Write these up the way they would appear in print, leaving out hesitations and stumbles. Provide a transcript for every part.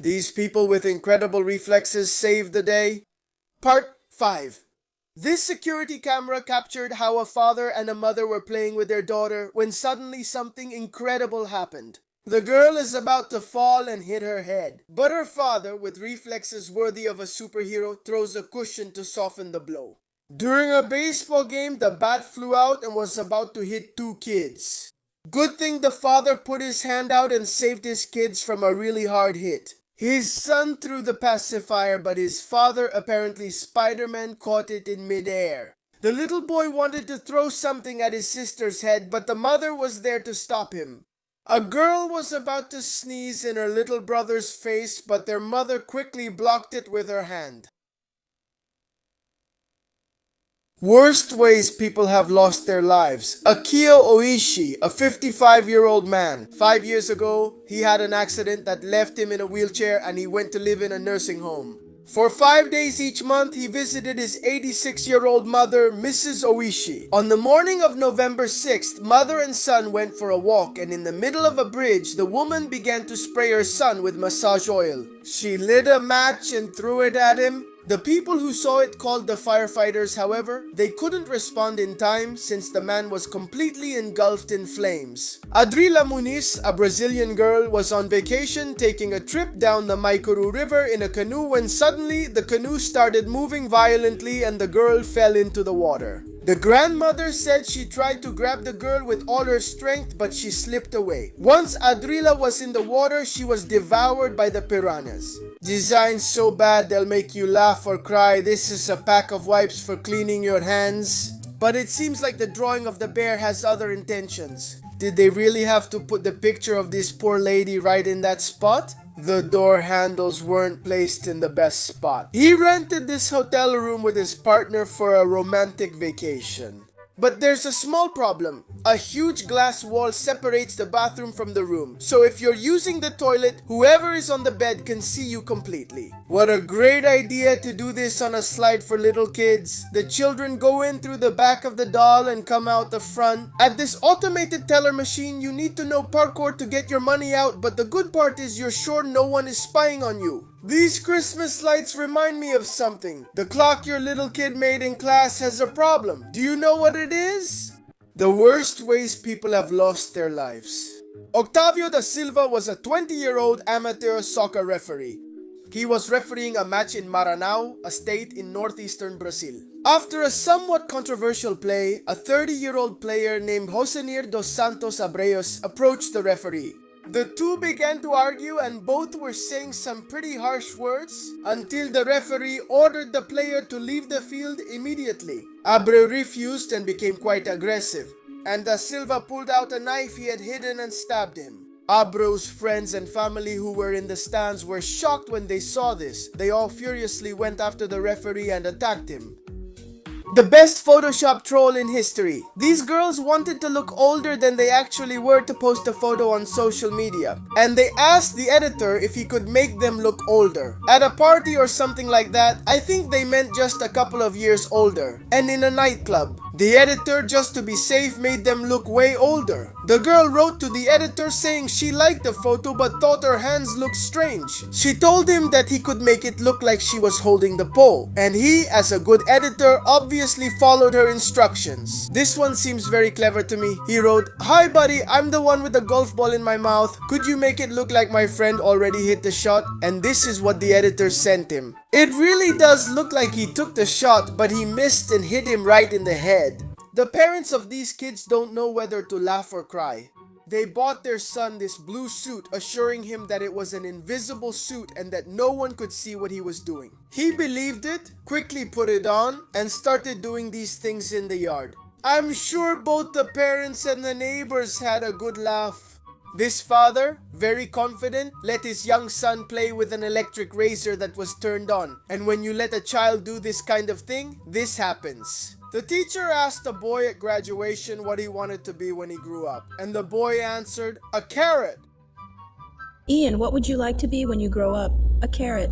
These people with incredible reflexes saved the day. Part 5. This security camera captured how a father and a mother were playing with their daughter when suddenly something incredible happened. The girl is about to fall and hit her head, but her father, with reflexes worthy of a superhero, throws a cushion to soften the blow. During a baseball game, the bat flew out and was about to hit two kids. Good thing the father put his hand out and saved his kids from a really hard hit. His son threw the pacifier, but his father, apparently Spider-Man, caught it in midair. The little boy wanted to throw something at his sister's head, but the mother was there to stop him. A girl was about to sneeze in her little brother's face, but their mother quickly blocked it with her hand. Worst ways people have lost their lives. Akio Oishi, a 55-year-old man. 5 years ago, he had an accident that left him in a wheelchair and he went to live in a nursing home. For 5 days each month, he visited his 86-year-old mother, Mrs. Oishi. On the morning of November 6th, mother and son went for a walk, and in the middle of a bridge, the woman began to spray her son with massage oil. She lit a match and threw it at him. The people who saw it called the firefighters. However, they couldn't respond in time since the man was completely engulfed in flames. Adrila Muniz, a Brazilian girl, was on vacation taking a trip down the Maikuru River in a canoe when suddenly the canoe started moving violently and the girl fell into the water. The grandmother said she tried to grab the girl with all her strength, but she slipped away. Once Adrila was in the water, she was devoured by the piranhas. Designed so bad they'll make you laugh or cry. This is a pack of wipes for cleaning your hands. But it seems like the drawing of the bear has other intentions. Did they really have to put the picture of this poor lady right in that spot? The door handles weren't placed in the best spot. He rented this hotel room with his partner for a romantic vacation. But there's a small problem. A huge glass wall separates the bathroom from the room. So if you're using the toilet, whoever is on the bed can see you completely. What a great idea to do this on a slide for little kids. The children go in through the back of the doll and come out the front. At this automated teller machine, you need to know parkour to get your money out, but the good part is you're sure no one is spying on you. These Christmas lights remind me of something. The clock your little kid made in class has a problem. Do you know what it is? The worst ways people have lost their lives. Octavio da Silva was a 20-year-old amateur soccer referee. He was refereeing a match in Maranhão, a state in northeastern Brazil. After a somewhat controversial play, a 30-year-old player named Josenir dos Santos Abreus approached the referee. The two began to argue and both were saying some pretty harsh words until the referee ordered the player to leave the field immediately. Abreu refused and became quite aggressive, and Da Silva pulled out a knife he had hidden and stabbed him. Abreu's friends and family who were in the stands were shocked when they saw this. They all furiously went after the referee and attacked him. The best Photoshop troll in history. These girls wanted to look older than they actually were to post a photo on social media. And they asked the editor if he could make them look older. At a party or something like that, I think they meant just a couple of years older. And in a nightclub. The editor, just to be safe, made them look way older. The girl wrote to the editor saying she liked the photo but thought her hands looked strange. She told him that he could make it look like she was holding the pole. And he, as a good editor, obviously followed her instructions. This one seems very clever to me. He wrote, "Hi buddy, I'm the one with the golf ball in my mouth. Could you make it look like my friend already hit the shot?" And this is what the editor sent him. It really does look like he took the shot, but he missed and hit him right in the head. The parents of these kids don't know whether to laugh or cry. They bought their son this blue suit, assuring him that it was an invisible suit and that no one could see what he was doing. He believed it, quickly put it on, and started doing these things in the yard. I'm sure both the parents and the neighbors had a good laugh. This father, very confident, let his young son play with an electric razor that was turned on. And when you let a child do this kind of thing, this happens. The teacher asked a boy at graduation what he wanted to be when he grew up. And the boy answered, "A carrot." Ian, what would you like to be when you grow up? A carrot.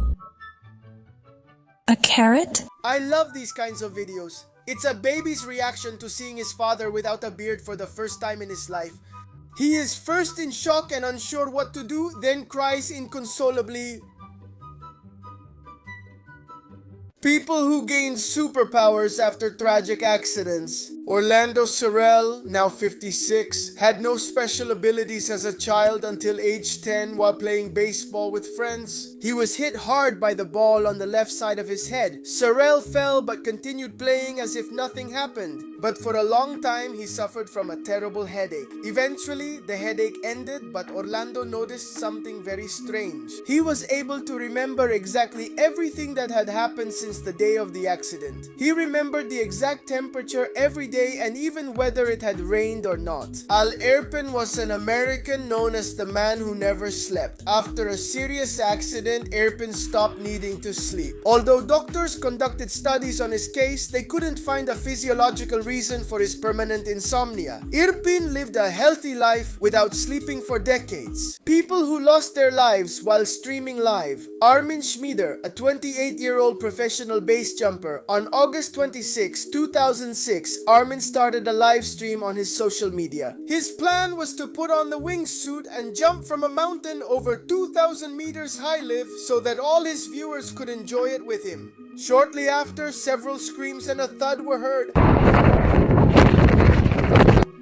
A carrot? I love these kinds of videos. It's a baby's reaction to seeing his father without a beard for the first time in his life. He is first in shock and unsure what to do, then cries inconsolably, People who gained superpowers after tragic accidents. Orlando Sorrell, now 56, had no special abilities as a child until age 10 while playing baseball with friends. He was hit hard by the ball on the left side of his head. Sorrell fell but continued playing as if nothing happened. But for a long time, he suffered from a terrible headache. Eventually, the headache ended, but Orlando noticed something very strange. He was able to remember exactly everything that had happened since the day of the accident. He remembered the exact temperature every day and even whether it had rained or not. Al Erpin was an American known as the man who never slept. After a serious accident, Erpin stopped needing to sleep. Although doctors conducted studies on his case, they couldn't find a physiological reason for his permanent insomnia. Erpin lived a healthy life without sleeping for decades. People who lost their lives while streaming live. Armin Schmieder, a 28-year-old professional base jumper. On August 26, 2006, Armin started a live stream on his social media. His plan was to put on the wingsuit and jump from a mountain over 2,000 meters high lift so that all his viewers could enjoy it with him. Shortly after, several screams and a thud were heard.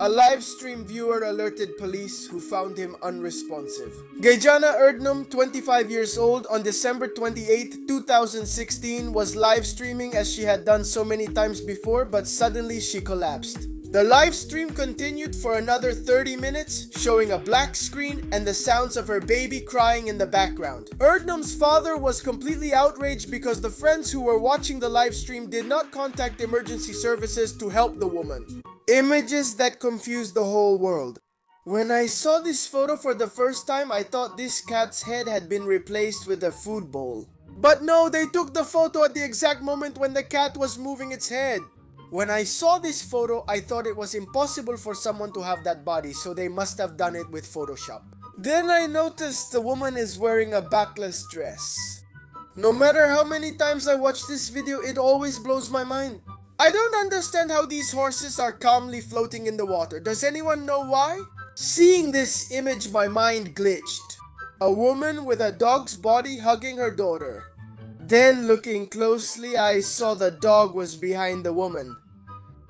A live stream viewer alerted police, who found him unresponsive. Gejana Erdnum, 25 years old, on December 28, 2016, was live streaming as she had done so many times before, but suddenly she collapsed. The live stream continued for another 30 minutes, showing a black screen and the sounds of her baby crying in the background. Erdnum's father was completely outraged because the friends who were watching the live stream did not contact emergency services to help the woman. Images that confused the whole world. When I saw this photo for the first time, I thought this cat's head had been replaced with a food bowl. But no, they took the photo at the exact moment when the cat was moving its head. When I saw this photo, I thought it was impossible for someone to have that body, so they must have done it with Photoshop. Then I noticed the woman is wearing a backless dress. No matter how many times I watch this video, it always blows my mind. I don't understand how these horses are calmly floating in the water. Does anyone know why? Seeing this image, my mind glitched. A woman with a dog's body hugging her daughter. Then looking closely, I saw the dog was behind the woman.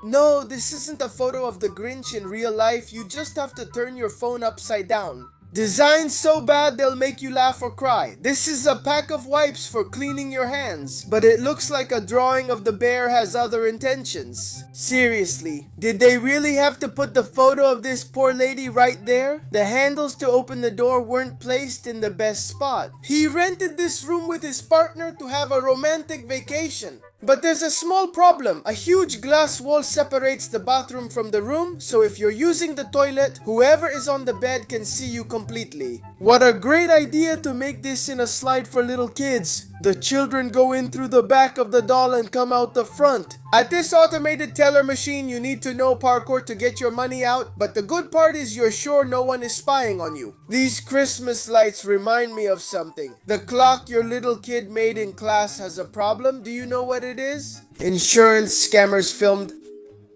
No, this isn't a photo of the Grinch in real life. You just have to turn your phone upside down. Designed so bad they'll make you laugh or cry. This is a pack of wipes for cleaning your hands, but it looks like a drawing of the bear has other intentions. Seriously, did they really have to put the photo of this poor lady right there? The handles to open the door weren't placed in the best spot. He rented this room with his partner to have a romantic vacation. But there's a small problem. A huge glass wall separates the bathroom from the room, so if you're using the toilet, whoever is on the bed can see you completely. What a great idea to make this in a slide for little kids. The children go in through the back of the doll and come out the front. At this automated teller machine, you need to know parkour to get your money out, but the good part is you're sure no one is spying on you. These Christmas lights remind me of something. The clock your little kid made in class has a problem. Do you know what it is? Insurance scammers filmed.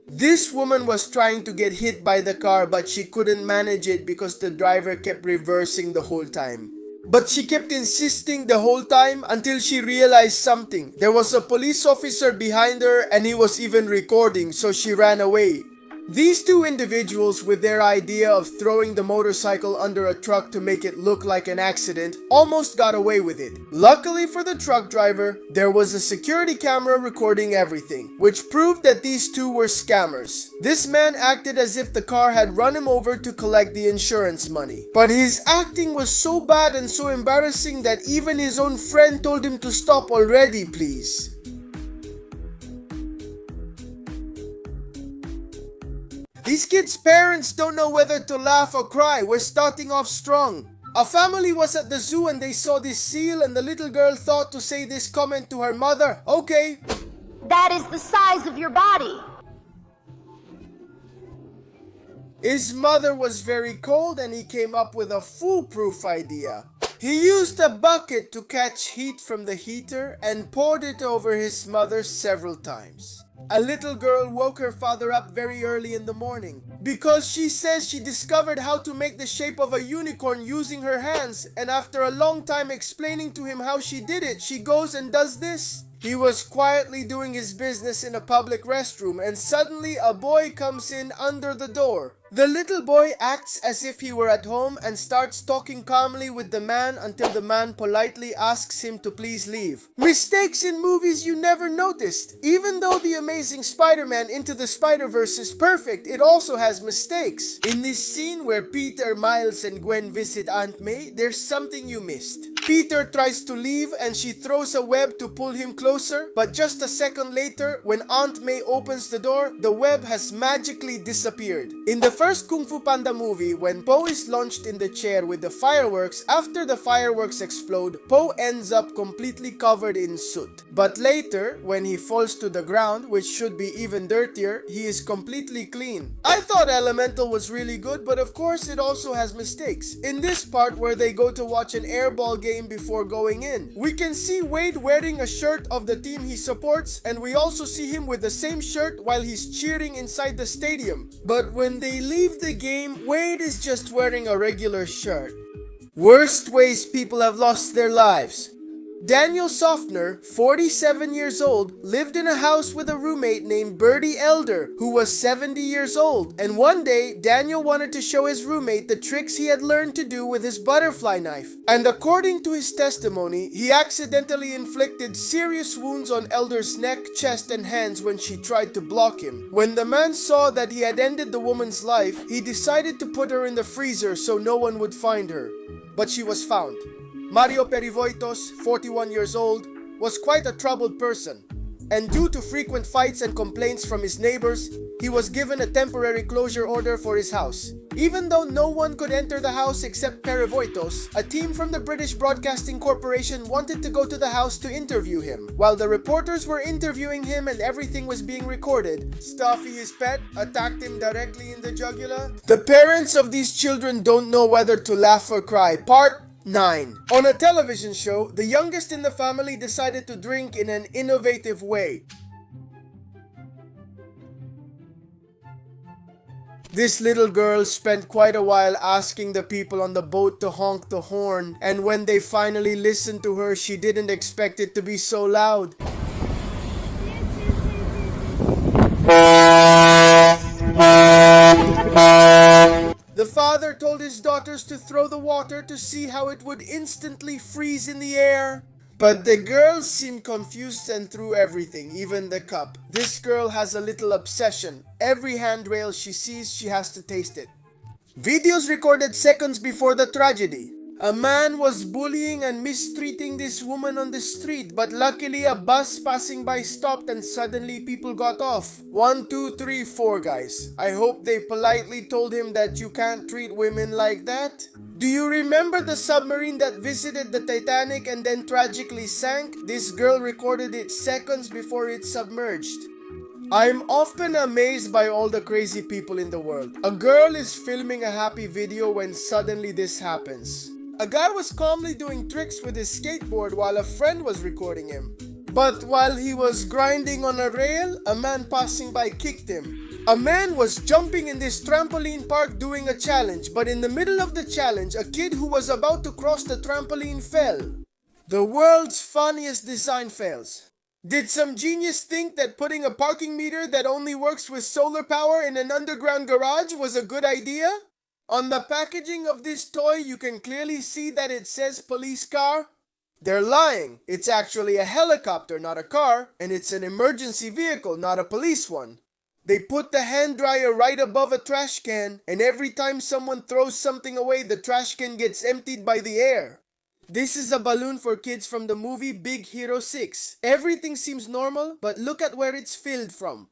This woman was trying to get hit by the car, but she couldn't manage it because the driver kept reversing the whole time. But she kept insisting the whole time until she realized something. There was a police officer behind her and he was even recording, so she ran away. These two individuals, with their idea of throwing the motorcycle under a truck to make it look like an accident, almost got away with it. Luckily for the truck driver, there was a security camera recording everything, which proved that these two were scammers. This man acted as if the car had run him over to collect the insurance money. But his acting was so bad and so embarrassing that even his own friend told him to stop already, please. These kids' parents don't know whether to laugh or cry. We're starting off strong. A family was at the zoo and they saw this seal and the little girl thought to say this comment to her mother. Okay. That is the size of your body. His mother was very cold and he came up with a foolproof idea. He used a bucket to catch heat from the heater and poured it over his mother several times. A little girl woke her father up very early in the morning because she says she discovered how to make the shape of a unicorn using her hands, and after a long time explaining to him how she did it, she goes and does this. He was quietly doing his business in a public restroom and suddenly a boy comes in under the door. The little boy acts as if he were at home and starts talking calmly with the man until the man politely asks him to please leave. Mistakes in movies you never noticed. Even though The Amazing Spider-Man Into the Spider-Verse is perfect, it also has mistakes. In this scene where Peter, Miles, and Gwen visit Aunt May, there's something you missed. Peter tries to leave and she throws a web to pull him closer, but just a second later, when Aunt May opens the door, the web has magically disappeared. In the first Kung Fu Panda movie, when Po is launched in the chair with the fireworks, after the fireworks explode, Po ends up completely covered in soot. But later, when he falls to the ground, which should be even dirtier, he is completely clean. I thought Elemental was really good, but of course it also has mistakes. In this part where they go to watch an airball game before going in, we can see Wade wearing a shirt of the team he supports, and we also see him with the same shirt while he's cheering inside the stadium. But when they leave the game, Wade is just wearing a regular shirt. Worst ways people have lost their lives. Daniel Softner, 47 years old, lived in a house with a roommate named Bertie Elder, who was 70 years old. And one day, Daniel wanted to show his roommate the tricks he had learned to do with his butterfly knife. And according to his testimony, he accidentally inflicted serious wounds on Elder's neck, chest, and hands when she tried to block him. When the man saw that he had ended the woman's life, he decided to put her in the freezer so no one would find her. But she was found. Mario Perivoitos, 41 years old, was quite a troubled person, and due to frequent fights and complaints from his neighbors, he was given a temporary closure order for his house. Even though no one could enter the house except Perivoitos, a team from the British Broadcasting Corporation wanted to go to the house to interview him. While the reporters were interviewing him and everything was being recorded, Stuffy, his pet, attacked him directly in the jugular. The parents of these children don't know whether to laugh or cry. Part 9. On a television show, the youngest in the family decided to drink in an innovative way. This little girl spent quite a while asking the people on the boat to honk the horn, and when they finally listened to her, she didn't expect it to be so loud. The father told his daughters to throw the water to see how it would instantly freeze in the air. But the girls seemed confused and threw everything, even the cup. This girl has a little obsession. Every handrail she sees, she has to taste it. Videos recorded seconds before the tragedy. A man was bullying and mistreating this woman on the street, but luckily a bus passing by stopped and suddenly people got off. 1, 2, 3, 4 guys. I hope they politely told him that you can't treat women like that. Do you remember the submarine that visited the Titanic and then tragically sank? This girl recorded it seconds before it submerged. I'm often amazed by all the crazy people in the world. A girl is filming a happy video when suddenly this happens. A guy was calmly doing tricks with his skateboard while a friend was recording him. But while he was grinding on a rail, a man passing by kicked him. A man was jumping in this trampoline park doing a challenge, but in the middle of the challenge, a kid who was about to cross the trampoline fell. The world's funniest design fails. Did some genius think that putting a parking meter that only works with solar power in an underground garage was a good idea? On the packaging of this toy, you can clearly see that it says police car. They're lying. It's actually a helicopter, not a car, and it's an emergency vehicle, not a police one. They put the hand dryer right above a trash can, and every time someone throws something away, the trash can gets emptied by the air. This is a balloon for kids from the movie Big Hero 6. Everything seems normal, but look at where it's filled from.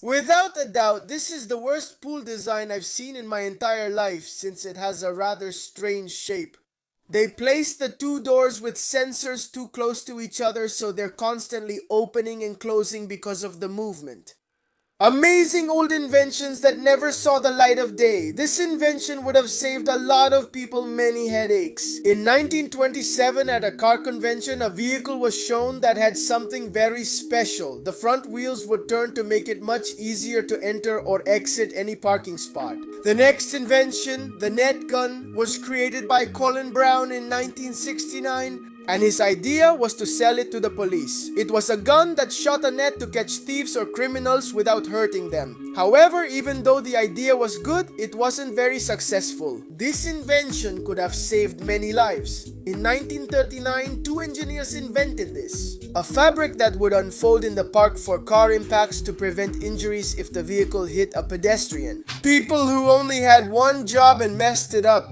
Without a doubt, this is the worst pool design I've seen in my entire life since it has a rather strange shape. They place the two doors with sensors too close to each other so they're constantly opening and closing because of the movement. Amazing old inventions that never saw the light of day. This invention would have saved a lot of people many headaches. In 1927 at a car convention, a vehicle was shown that had something very special. The front wheels would turn to make it much easier to enter or exit any parking spot. The next invention, the net gun, was created by Colin Brown in 1969. And his idea was to sell it to the police. It was a gun that shot a net to catch thieves or criminals without hurting them. However, even though the idea was good, it wasn't very successful. This invention could have saved many lives. In 1939, two engineers invented this. A fabric that would unfold in the park for car impacts to prevent injuries if the vehicle hit a pedestrian. People who only had one job and messed it up.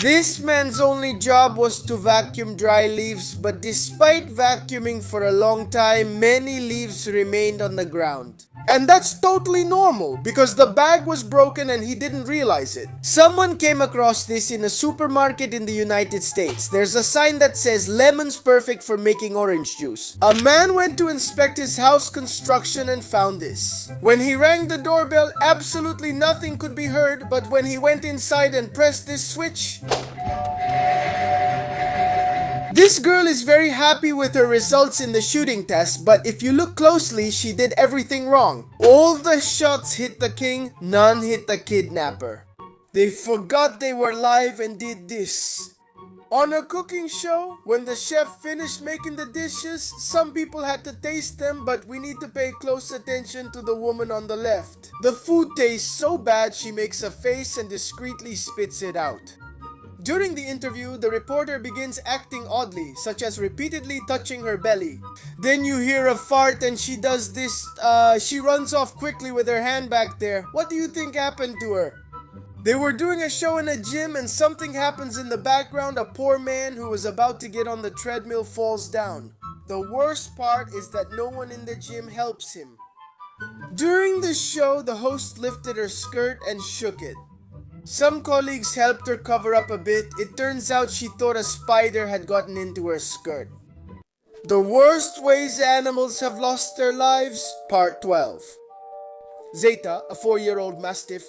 This man's only job was to vacuum dry leaves, but despite vacuuming for a long time, many leaves remained on the ground. And that's totally normal because the bag was broken and he didn't realize it. Someone came across this in a supermarket in the United States. There's a sign that says lemons perfect for making orange juice. A man went to inspect his house construction and found this. When he rang the doorbell, absolutely nothing could be heard, but when he went inside and pressed this switch, this girl is very happy with her results in the shooting test, but if you look closely, she did everything wrong. All the shots hit the king, none hit the kidnapper. They forgot they were live and did this. On a cooking show, when the chef finished making the dishes, some people had to taste them, but we need to pay close attention to the woman on the left. The food tastes so bad, she makes a face and discreetly spits it out. During the interview, the reporter begins acting oddly, such as repeatedly touching her belly. Then you hear a fart and she does this, she runs off quickly with her hand back there. What do you think happened to her? They were doing a show in a gym and something happens in the background. A poor man who was about to get on the treadmill falls down. The worst part is that no one in the gym helps him. During the show, the host lifted her skirt and shook it. Some colleagues helped her cover up a bit. It turns out she thought a spider had gotten into her skirt. The worst ways animals have lost their lives, Part 12. Zeta, a 4-year-old mastiff,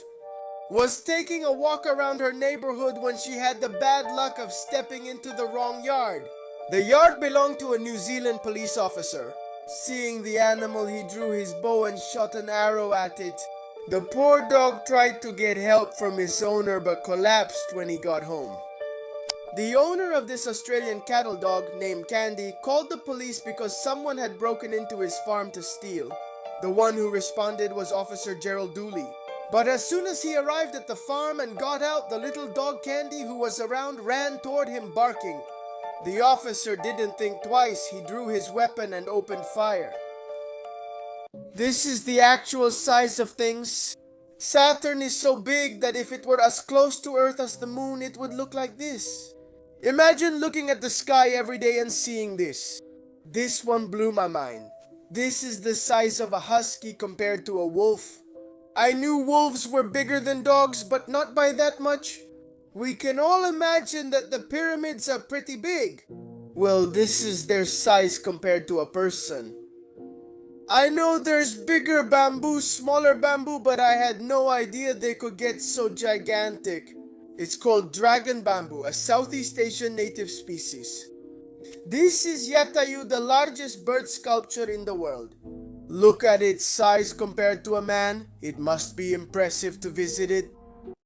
was taking a walk around her neighborhood when she had the bad luck of stepping into the wrong yard. The yard belonged to a New Zealand police officer. Seeing the animal, he drew his bow and shot an arrow at it. The poor dog tried to get help from his owner but collapsed when he got home. The owner of this Australian cattle dog, named Candy, called the police because someone had broken into his farm to steal. The one who responded was Officer Gerald Dooley. But as soon as he arrived at the farm and got out, the little dog Candy who was around ran toward him barking. The officer didn't think twice. He drew his weapon and opened fire. This is the actual size of things. Saturn is so big that if it were as close to Earth as the moon, it would look like this. Imagine looking at the sky every day and seeing this. This one blew my mind. This is the size of a husky compared to a wolf. I knew wolves were bigger than dogs, but not by that much. We can all imagine that the pyramids are pretty big. Well, this is their size compared to a person. I know there's bigger bamboo, smaller bamboo, but I had no idea they could get so gigantic. It's called dragon bamboo, a Southeast Asian native species. This is Yatayu, the largest bird sculpture in the world. Look at its size compared to a man. It must be impressive to visit it.